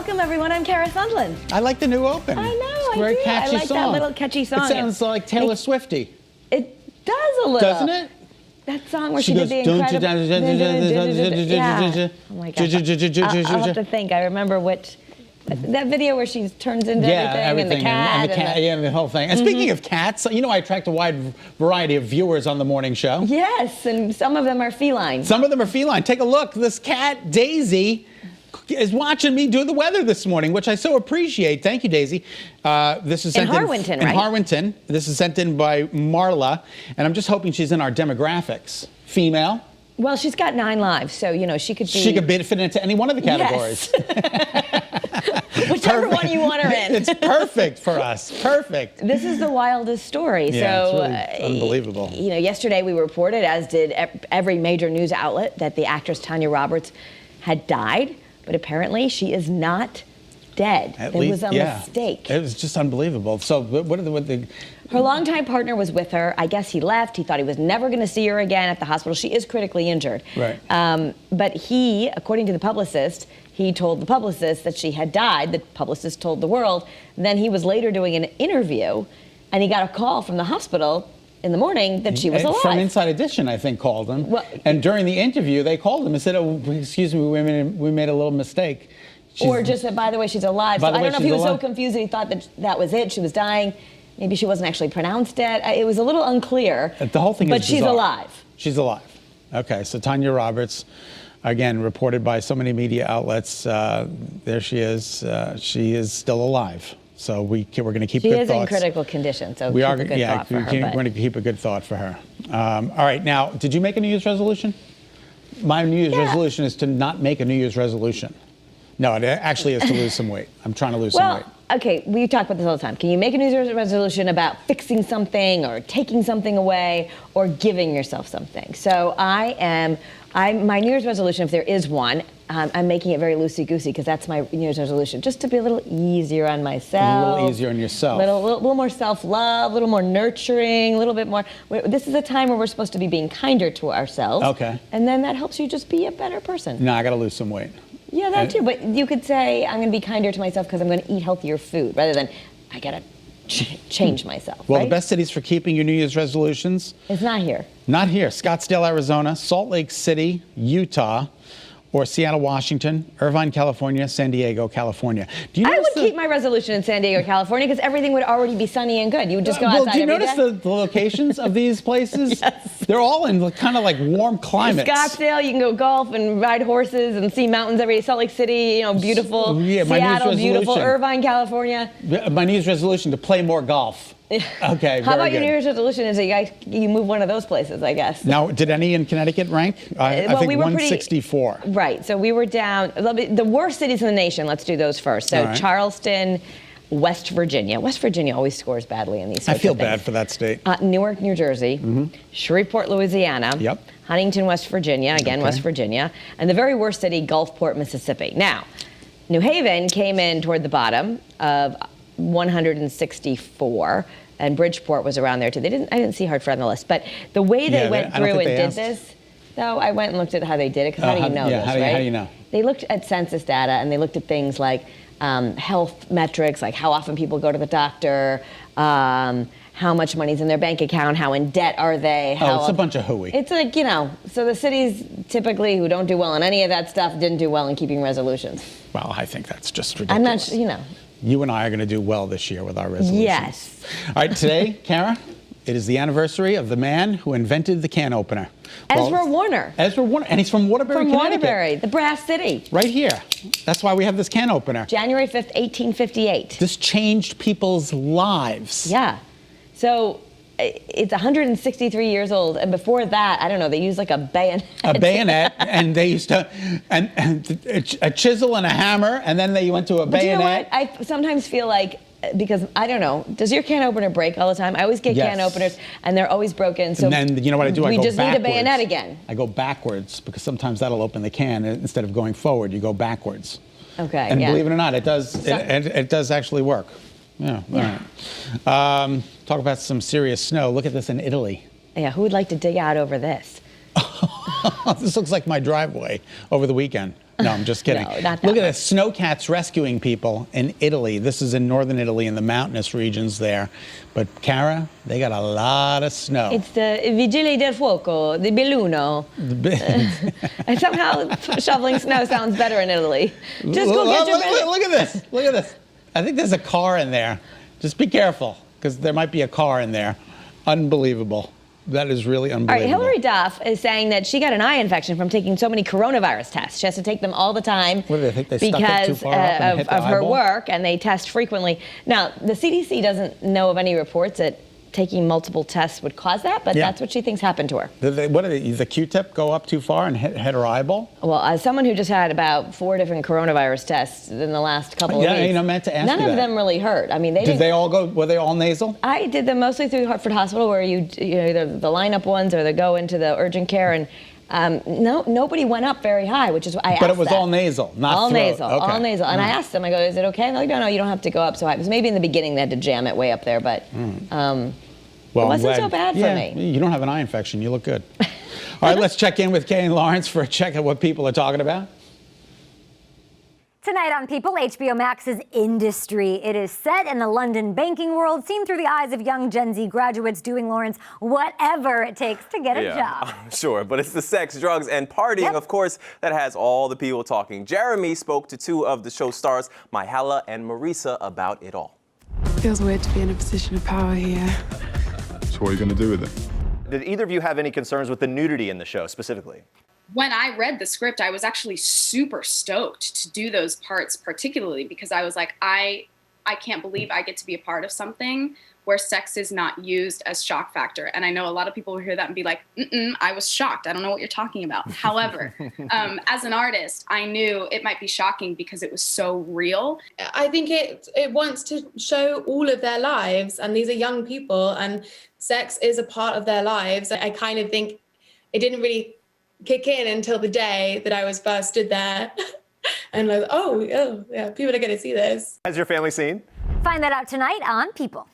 Welcome, everyone. I'm Kara Sundland. I like the new open. I know, it's a very catchy I like song. that little catchy song. It sounds like Taylor Swifty. It does a little. Doesn't it? That song where she did the incredible... Yeah. Oh my God. I'll have to think. I remember which... That video where she turns into everything, and the cat. And the whole thing. And speaking of cats, you know I attract a wide variety of viewers on the morning show. Yes, and some of them are feline. Some of them are feline. Take a look. This cat, Daisy, is watching me do the weather this morning, which I so appreciate. Thank you, Daisy. This is sent in Harwinton, right? In Harwinton. This is sent in by Marla, and I'm just hoping she's in our demographics. Female. Well, she's got 9 lives, so, you know, she could be... She could fit into any one of the categories. Yes. Whichever one you want her in. It's perfect for us. Perfect. This is the wildest story. Yeah, so, it's really unbelievable. You know, yesterday we reported, as did every major news outlet, that the actress Tanya Roberts had died, but apparently she is not dead. It was a mistake. It was just unbelievable. So what are the... Her longtime partner was with her. I guess he left. He thought he was never going to see her again at the hospital. She is critically injured. Right. But he, according to the publicist, he told the publicist that she had died. The publicist told the world. Then he was later doing an interview, and he got a call from the hospital in the morning that she was alive. From Inside Edition, I think, called him. Well, and during the interview, they called him and said, "Oh, excuse me, we made a little mistake." Or just said, by the way, she's alive. So I don't know if he was so confused that he thought that that was it. She was dying. Maybe she wasn't actually pronounced dead. It was a little unclear. The whole thing is bizarre. But she's alive. She's alive. Okay, so Tanya Roberts, again, reported by so many media outlets. There she is. She is still alive. So we're going to keep good thoughts. She is in critical condition, so we keep a good thought for her. We're going to keep a good thought for her. All right, now, did you make a New Year's resolution? My New Year's resolution is to not make a New Year's resolution. No, it actually is to lose some weight. I'm trying to lose some weight. Okay, we talk about this all the time. Can you make a New Year's resolution about fixing something or taking something away or giving yourself something? So my New Year's resolution, if there is one, I'm making it very loosey-goosey because that's my New Year's resolution, just to be a little easier on myself. A little easier on yourself. A little more self-love, a little more nurturing, a little bit more. This is a time where we're supposed to be being kinder to ourselves. Okay. And then that helps you just be a better person. No, I got to lose some weight. Yeah, that too. But you could say, I'm going to be kinder to myself because I'm going to eat healthier food, rather than I got to change myself. Well, right? the best cities for keeping your New Year's resolutions? It's not here. Not here. Scottsdale, Arizona, Salt Lake City, Utah, or Seattle, Washington, Irvine, California, San Diego, California. Do you I would keep my resolution in San Diego, California, because everything would already be sunny and good. You would just go outside every day. Do you notice the locations of these places? Yes. They're all in kind of like warm climates. Scottsdale, you can go golf and ride horses and see mountains every day. Salt Lake City, you know, beautiful. Yeah, Seattle, beautiful. Irvine, California. My New Year's resolution to play more golf. Okay, How about your New Year's resolution is that you move one of those places, I guess. Now, did any in Connecticut rank? I think we were 164. Right, so we were down. The worst cities in the nation, let's do those first. So Charleston, West Virginia. West Virginia always scores badly in these sorts of things. I feel bad for that state. Newark, New Jersey. Shreveport, Louisiana. Yep. Huntington, West Virginia. Again, West Virginia. And the very worst city, Gulfport, Mississippi. Now, New Haven came in toward the bottom of 164. And Bridgeport was around there too. I didn't see Hartford on the list, but the way they went through and did this, though, I went and looked at how they did it, because how do you know this, right? How do you know? They looked at census data, and they looked at things like health metrics, like how often people go to the doctor, how much money's in their bank account, how in debt are they. It's a bunch of hooey. It's like, you know, so the cities typically who don't do well in any of that stuff didn't do well in keeping resolutions. Well, I think that's just ridiculous. I'm not, you know. You and I are going to do well this year with our resolutions. Yes. All right, today, Kara, it is the anniversary of the man who invented the can opener. Ezra Warner. Ezra Warner, and he's from Waterbury, Connecticut. From Waterbury, the brass city. Right here. That's why we have this can opener. January 5th, 1858. This changed people's lives. Yeah. So it's 163 years old, and before that, I don't know, they used like a bayonet. A bayonet, and they used to, and a chisel and a hammer, and then they went to a bayonet. Do you know what? I sometimes feel like, because I don't know, does your can opener break all the time? I always get can openers, and they're always broken. So and then you know what I do? I go backwards. We just need a bayonet again. I go backwards because sometimes that'll open the can instead of going forward. You go backwards. Okay. And believe it or not, it does. It does actually work. Yeah. All right. Talk about some serious snow. Look at this in Italy. Yeah. Who would like to dig out over this? This looks like my driveway over the weekend. No, I'm just kidding. No, not that Look at much. this. Snowcats rescuing people in Italy. This is in northern Italy in the mountainous regions there. But Kara, they got a lot of snow. It's the Vigili del Fuoco, the Belluno. And somehow shoveling snow sounds better in Italy. Just go get your Look at this. Look at this. I think there's a car in there. Just be careful, because there might be a car in there. Unbelievable. That is really All right, unbelievable. Hillary Duff is saying that she got an eye infection from taking so many coronavirus tests. She has to take them all the time What do they think? They stuck it because too far up and hit the of her eyeball? work, and they test frequently. Now, the CDC doesn't know of any reports that taking multiple tests would cause that, but Yeah. that's what she thinks happened to her. What did the Q-tip go up too far and hit her eyeball? Well, as someone who just had about 4 different coronavirus tests in the last couple of Yeah, weeks, you know, I meant to ask none you of that. them really hurt. I mean, they Did didn't. they all go? Were they all nasal? I did them mostly through Hartford Hospital, where you know, either the lineup ones or they go into the urgent care, and nobody went up very high, which is what I asked. But it was that. all nasal, not all throat. nasal, Okay. all nasal. And I asked them, I go, is it okay? And they're like, no, you don't have to go up so high. Because maybe in the beginning they had to jam it way up there, but Well, it wasn't I'm so bad for yeah, me. You don't have an eye infection. You look good. All right, let's check in with Kay and Lawrence for a check at what people are talking about. Tonight on People, HBO Max's Industry. It is set in the London banking world, seen through the eyes of young Gen Z graduates doing, Lawrence, whatever it takes to get a job. Sure, but it's the sex, drugs, and partying, of course, that has all the people talking. Jeremy spoke to 2 of the show stars, Myhala and Marisa, about it all. Feels weird to be in a position of power here. So what are you going to do with it? Did either of you have any concerns with the nudity in the show specifically? When I read the script, I was actually super stoked to do those parts, particularly because I was like, I can't believe I get to be a part of something where sex is not used as shock factor. And I know a lot of people will hear that and be like, I was shocked. I don't know what you're talking about. However, as an artist, I knew it might be shocking because it was so real. I think it wants to show all of their lives, and these are young people, and sex is a part of their lives. I kind of think it didn't really kick in until the day that I was first stood there and like, oh yeah, people are going to see this. Has your family seen? Find that out tonight on People.